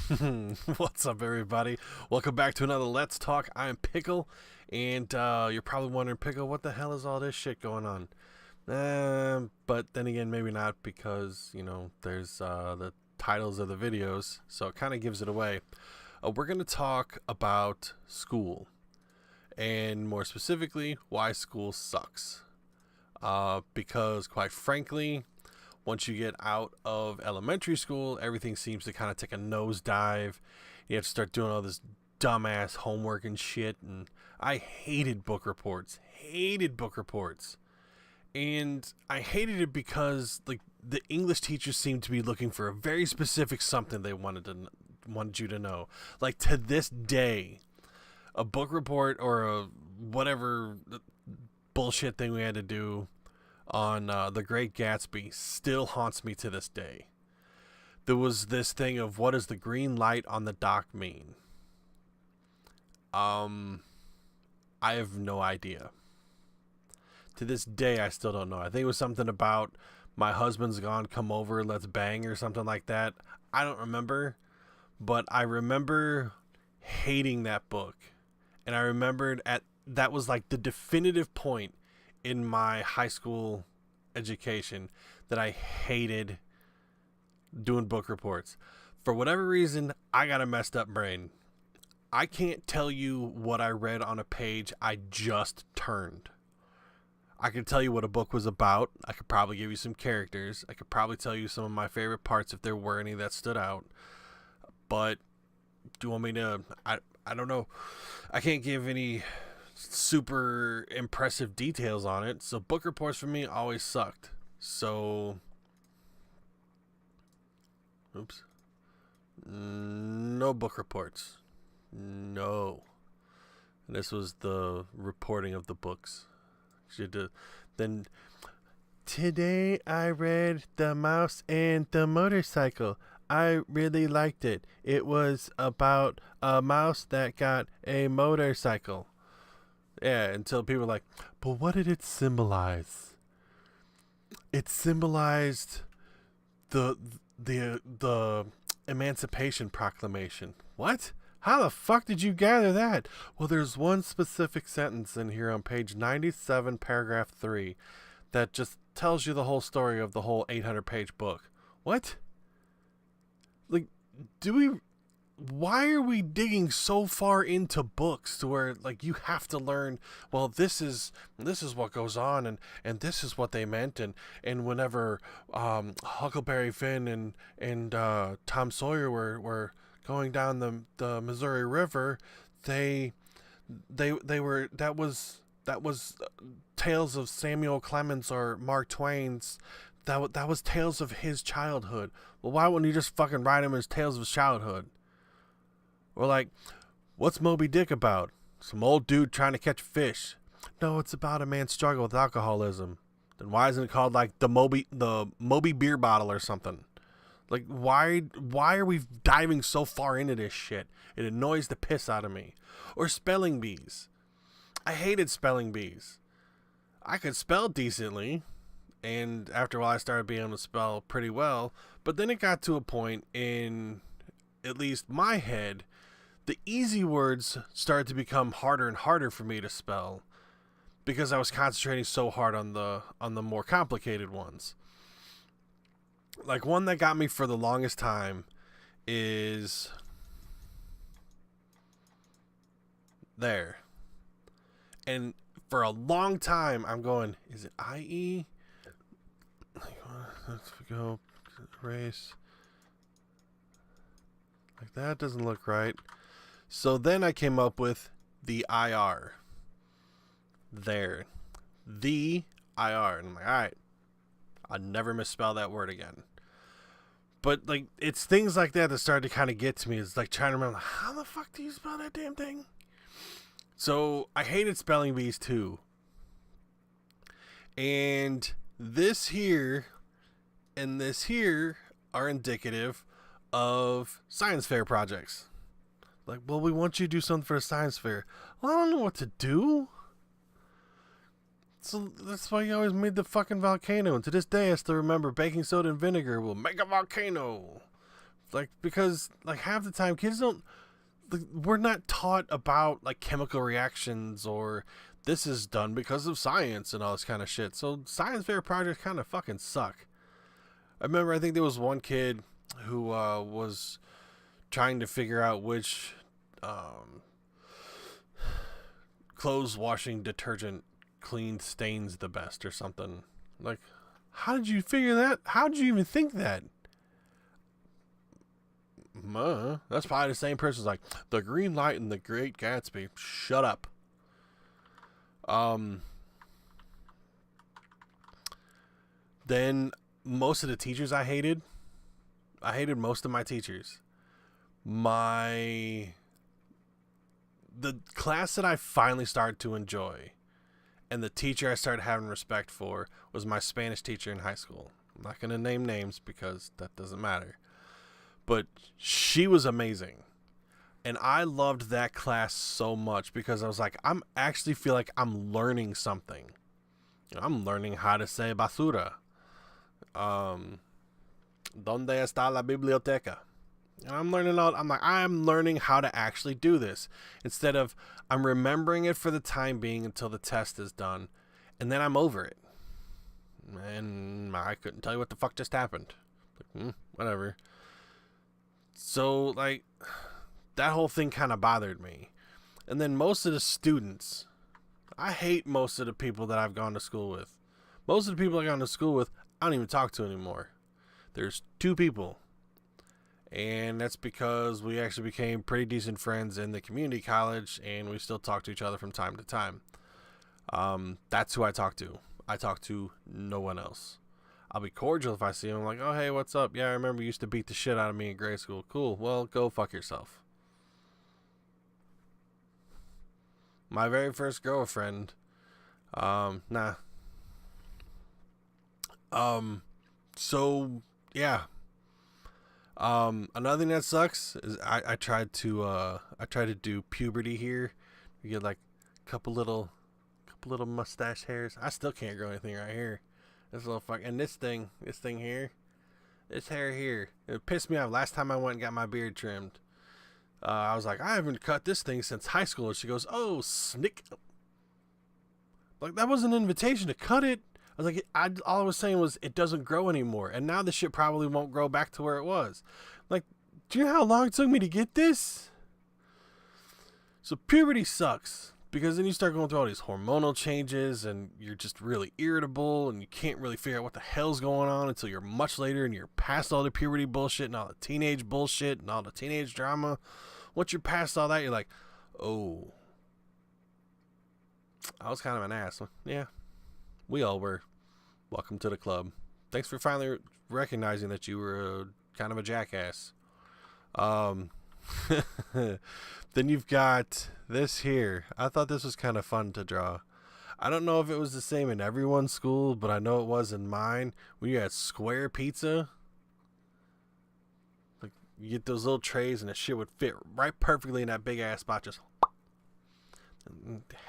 What's up, everybody? Welcome back to another Let's Talk. I'm Pickle, and you're probably wondering, Pickle, what the hell is all this shit going on? But then again, maybe not, because, there's the titles of the videos, so it kind of gives it away. We're going to talk about school, and more specifically, why school sucks. Because, quite frankly, once you get out of elementary school, everything seems to kind of take a nosedive. You have to start doing all this dumbass homework and shit. And I hated book reports. And I hated it because the English teachers seemed to be looking for a very specific something they wanted you to know. Like, to this day, a book report or a whatever bullshit thing we had to do on The Great Gatsby still haunts me to this day. There was this thing of, what does the green light on the dock mean? I have no idea. To this day, I still don't know. I think it was something about my husband's gone, come over, let's bang, or something like that. I don't remember, but I remember hating that book. And I remembered that was like the definitive point in my high school education that I hated doing book reports. For whatever reason, I got a messed up brain. I can't tell you what I read on a page I just turned. I could tell you what a book was about. I could probably give you some characters. I could probably tell you some of my favorite parts if there were any that stood out. But do you want me to... I don't know. I can't give any super impressive details on it. So book reports for me always sucked. So... Oops. No book reports. No. And this was the reporting of the books. Then today I read The Mouse and the Motorcycle. I really liked it. It was about a mouse that got a motorcycle. Yeah, until people were like, but what did it symbolize? It symbolized the Emancipation Proclamation. What? How the fuck did you gather that? Well, there's one specific sentence in here on page 97, paragraph 3, that just tells you the whole story of the whole 800-page book. What? Like, why are we digging so far into books to where, like, you have to learn, well, this is what goes on, and this is what they meant, and whenever Huckleberry Finn and Tom Sawyer were going down the Missouri River, they were, that was tales of Samuel Clemens or Mark Twain's. That was tales of his childhood. Well, why wouldn't you just fucking write him as tales of his childhood? Or like, what's Moby Dick about? Some old dude trying to catch fish. No, it's about a man's struggle with alcoholism. Then why isn't it called like the Moby beer bottle or something? Like, why are we diving so far into this shit? It annoys the piss out of me. Or spelling bees. I hated spelling bees. I could spell decently, and after a while I started being able to spell pretty well, but then it got to a point in, at least my head, the easy words started to become harder and harder for me to spell because I was concentrating so hard on the more complicated ones. Like, one that got me for the longest time is there. And for a long time, I'm going, is it IE? Let's go erase. Like, that doesn't look right. So then I came up with the IR. There. The IR. And I'm like, alright. I'll never misspell that word again. But, like, it's things like that that started to kind of get to me. It's like trying to remember, how the fuck do you spell that damn thing? So, I hated spelling bees too. And this here and this here are indicative of science fair projects. Like, well, we want you to do something for a science fair. Well, I don't know what to do. So that's why you always made the fucking volcano. And to this day, I still remember baking soda and vinegar will make a volcano. Like, because like half the time kids don't, like, we're not taught about like chemical reactions or this is done because of science and all this kind of shit. So science fair projects kind of fucking suck. I remember, I think there was one kid who was trying to figure out which clothes washing detergent cleaned stains the best or something. Like, how did you figure that? How did you even think that? That's probably the same person who's like, the green light in the Great Gatsby. Shut up. Then most of the teachers I hated most of my teachers. The class that I finally started to enjoy and the teacher I started having respect for was my Spanish teacher in high school. I'm not going to name names because that doesn't matter. But she was amazing. And I loved that class so much because I was like, I'm actually feel like I'm learning something. I'm learning how to say basura. ¿Dónde está la biblioteca? And I'm learning how to actually do this. Instead of, I'm remembering it for the time being until the test is done. And then I'm over it. And I couldn't tell you what the fuck just happened. Like, whatever. So, like, that whole thing kind of bothered me. And then most of the students, I hate most of the people that I've gone to school with. Most of the people I've gone to school with, I don't even talk to anymore. There's 2 people. And that's because we actually became pretty decent friends in the community college, and we still talk to each other from time to time. That's who I talk to. I talk to no one else. I'll be cordial if I see him. I'm like, oh, hey, what's up? Yeah, I remember you used to beat the shit out of me in grade school. Cool. Well, go fuck yourself. My very first girlfriend, nah. So, yeah. Another thing that sucks is I tried to do puberty here. You get like a couple little mustache hairs. I still can't grow anything right here. This little fuck, and this thing here, this hair here, it pissed me off. Last time I went and got my beard trimmed, I was like, I haven't cut this thing since high school. And she goes, oh, snick. Like, that was an invitation to cut it. I was like, all I was saying was it doesn't grow anymore. And now the shit probably won't grow back to where it was. Like, do you know how long it took me to get this? So puberty sucks. Because then you start going through all these hormonal changes and you're just really irritable and you can't really figure out what the hell's going on until you're much later and you're past all the puberty bullshit and all the teenage bullshit and all the teenage drama. Once you're past all that, you're like, oh, I was kind of an ass. Yeah, we all were. Welcome to the club. Thanks for finally recognizing that you were kind of a jackass. Then you've got this here. I thought this was kind of fun to draw. I don't know if it was the same in everyone's school, but I know it was in mine. When you had square pizza, like, you get those little trays and the shit would fit right perfectly in that big ass spot. Just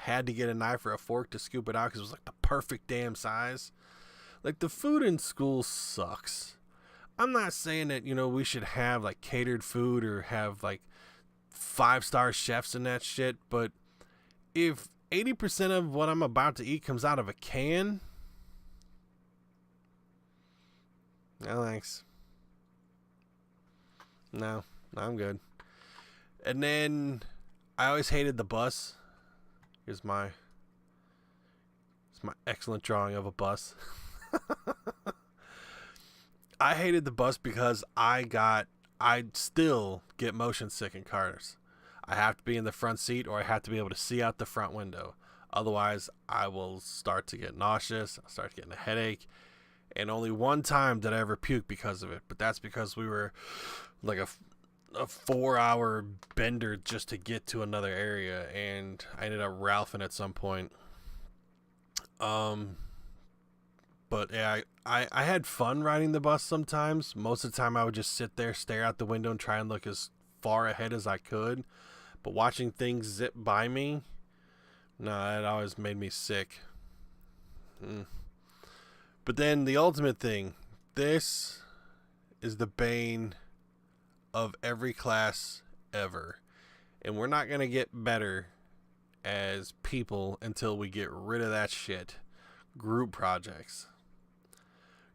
had to get a knife or a fork to scoop it out because it was like the perfect damn size. Like, the food in school sucks. I'm not saying that, we should have like catered food or have like 5-star chefs and that shit, but if 80% of what I'm about to eat comes out of a can, no thanks. No, I'm good. And then I always hated the bus. It's my excellent drawing of a bus. I hated the bus because I still get motion sick in cars. I have to be in the front seat or I have to be able to see out the front window. Otherwise, I will start to get nauseous. I'll start getting a headache. And only one time did I ever puke because of it. But that's because we were like a 4-hour bender just to get to another area. And I ended up ralphing at some point. But yeah, I had fun riding the bus sometimes. Most of the time I would just sit there, stare out the window, and try and look as far ahead as I could. But watching things zip by me, no, it always made me sick. But then the ultimate thing, this is the bane of every class ever. And we're not going to get better as people until we get rid of that shit. Group projects.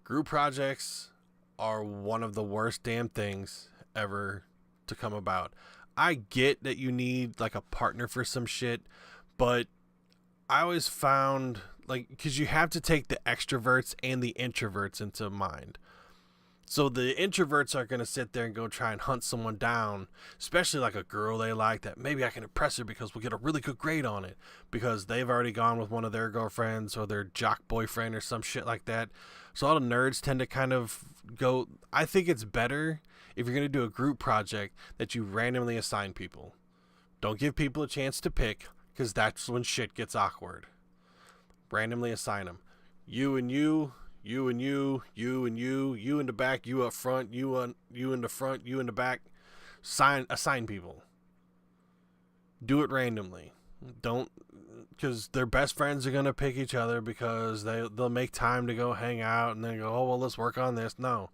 Group projects are one of the worst damn things ever to come about. I get that you need like a partner for some shit, but I always found like, because you have to take the extroverts and the introverts into mind. So the introverts are going to sit there and go try and hunt someone down, especially like a girl they like, that maybe I can impress her because we'll get a really good grade on it because they've already gone with one of their girlfriends or their jock boyfriend or some shit like that. So all the nerds tend to kind of go, I think it's better if you're going to do a group project that you randomly assign people. Don't give people a chance to pick because that's when shit gets awkward. Randomly assign them. You and you. You and you, you and you in the back, you up front, you in the front, you in the back. Assign people. Do it randomly. Don't, because their best friends are gonna pick each other because they'll make time to go hang out and then go, oh well, let's work on this. No,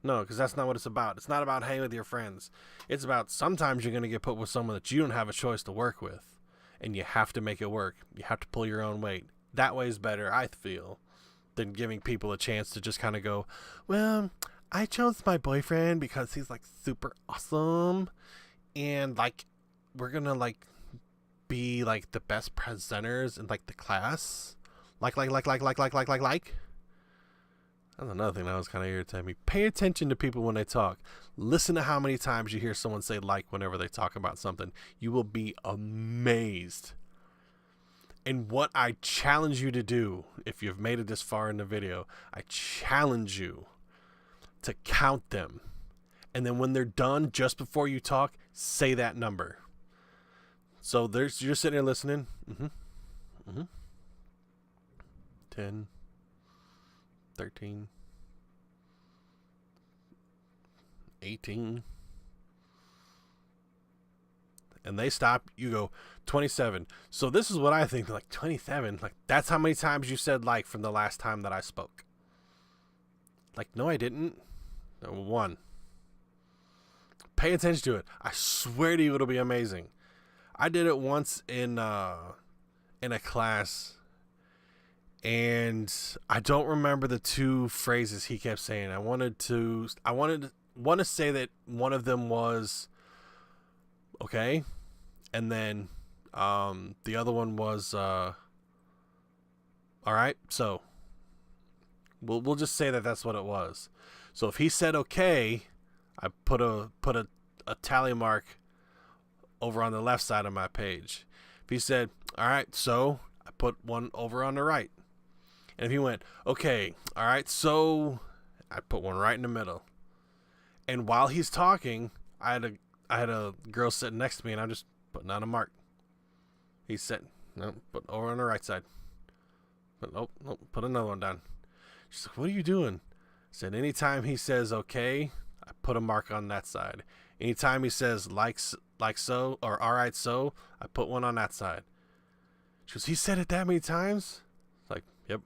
because that's not what it's about. It's not about hanging with your friends. It's about sometimes you're gonna get put with someone that you don't have a choice to work with, and you have to make it work. You have to pull your own weight. That way is better, I feel, than giving people a chance to just kind of go, well, I chose my boyfriend because he's like super awesome and like we're gonna like be like the best presenters in like the class. Like. That's another thing that was kind of irritating me. Pay attention to people when they talk. Listen to how many times you hear someone say like whenever they talk about something. You will be amazed. And what I challenge you to do, if you've made it this far in the video, I challenge you to count them. And then when they're done, just before you talk, say that number. So you're sitting there listening. 10, 13, 18. And they stop, you go 27. So this is what I think, like 27, like that's how many times you said like from the last time that I spoke. Like, no, I didn't. No, 1. Pay attention to it. I swear to you, it'll be amazing. I did it once in a class, and I don't remember the 2 phrases he kept saying. I want to say that one of them was okay. And then the other one was all right, so we'll just say that that's what it was. So if he said okay, I put a tally mark over on the left side of my page. If he said all right, so I put one over on the right. And if he went okay, all right, so I put one right in the middle. And while he's talking, I had a girl sitting next to me, and I'm just putting on a mark. He's sitting, no, put over on the right side. But nope, put another one down. She's like, what are you doing? I said, anytime he says okay, I put a mark on that side. Anytime he says like so, or all right so, I put one on that side. She goes, he said it that many times? Like, yep.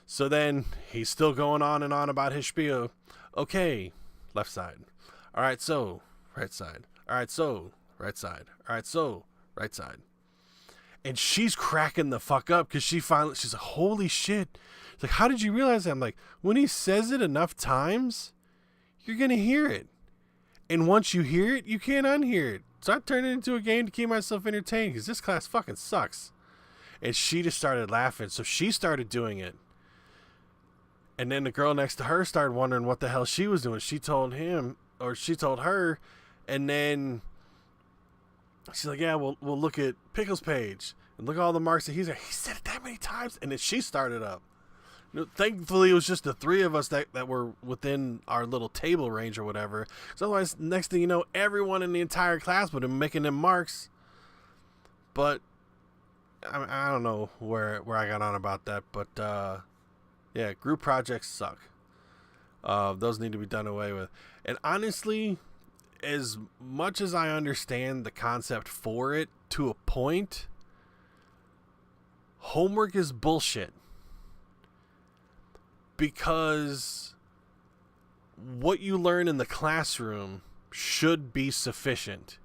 So then he's still going on and on about his spiel. Okay, left side. All right, so right side. All right, so right side. All right, so right side. And she's cracking the fuck up because she's like, holy shit. It's like, how did you realize that? I'm like, when he says it enough times, you're going to hear it. And once you hear it, you can't unhear it. So I turned it into a game to keep myself entertained because this class fucking sucks. And she just started laughing. So she started doing it. And then the girl next to her started wondering what the hell she was doing. She told him, or she told her, and then she's like, yeah, we'll look at Pickle's page and look at all the marks that he's like, he said it that many times. And then she started up. You know, thankfully, it was just the 3 of us that were within our little table range or whatever. So otherwise, next thing you know, everyone in the entire class would have been making them marks. But I don't know where I got on about that. But yeah, group projects suck. Those need to be done away with. And honestly, as much as I understand the concept for it to a point, homework is bullshit. Because what you learn in the classroom should be sufficient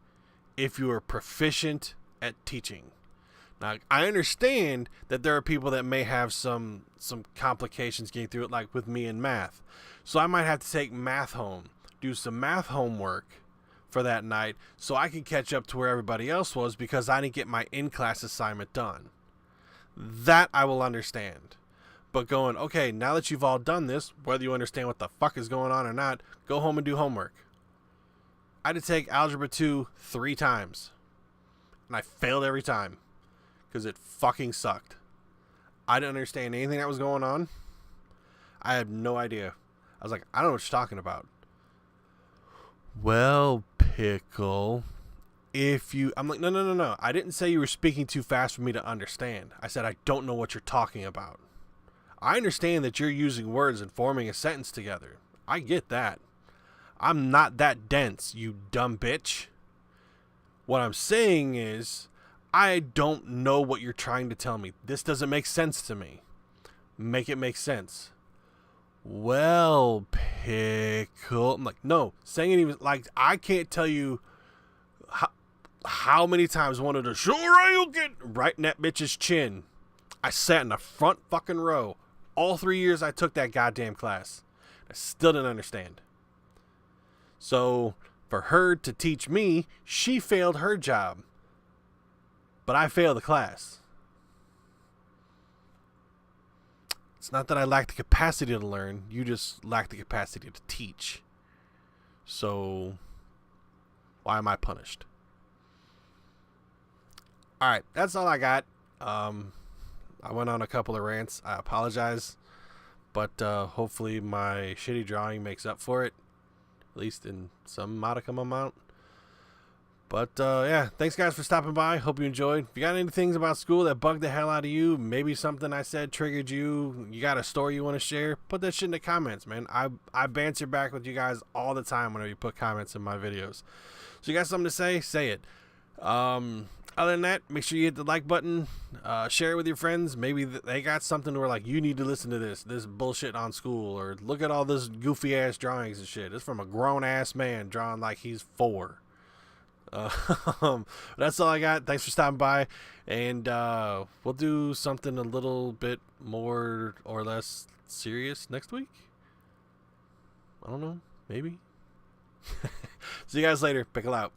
if you are proficient at teaching. Now, I understand that there are people that may have some complications getting through it, like with me in math. So I might have to take math home, do some math homework for that night so I can catch up to where everybody else was because I didn't get my in-class assignment done. That I will understand. But going, okay, now that you've all done this, whether you understand what the fuck is going on or not, go home and do homework. I had to take Algebra 2 3 times. And I failed every time. Because it fucking sucked. I didn't understand anything that was going on. I had no idea. I was like, I don't know what you're talking about. Well, Pickle, I'm like, no. I didn't say you were speaking too fast for me to understand. I said, I don't know what you're talking about. I understand that you're using words and forming a sentence together. I get that. I'm not that dense, you dumb bitch. What I'm saying is, I don't know what you're trying to tell me. This doesn't make sense to me. Make it make sense. Well, Pickle. I'm like, no. Saying it even, like, I can't tell you how many times I wanted to sure I'll get right in that bitch's chin. I sat in the front fucking row. All 3 years I took that goddamn class. I still didn't understand. So, for her to teach me, she failed her job. But I failed the class. It's not that I lack the capacity to learn. You just lack the capacity to teach. So, why am I punished? Alright, that's all I got. I went on a couple of rants. I apologize. But hopefully my shitty drawing makes up for it. At least in some modicum amount. But, yeah, thanks guys for stopping by. Hope you enjoyed. If you got any things about school that bugged the hell out of you, maybe something I said triggered you, you got a story you want to share, put that shit in the comments, man. I banter back with you guys all the time whenever you put comments in my videos. So you got something to say? Say it. Other than that, make sure you hit the like button, share it with your friends. Maybe they got something where, like, you need to listen to this bullshit on school, or look at all this goofy-ass drawings and shit. It's from a grown-ass man drawing like he's 4. That's all I got. Thanks for stopping by, and we'll do something a little bit more or less serious next week. I don't know, maybe. See you guys later. Pickle out.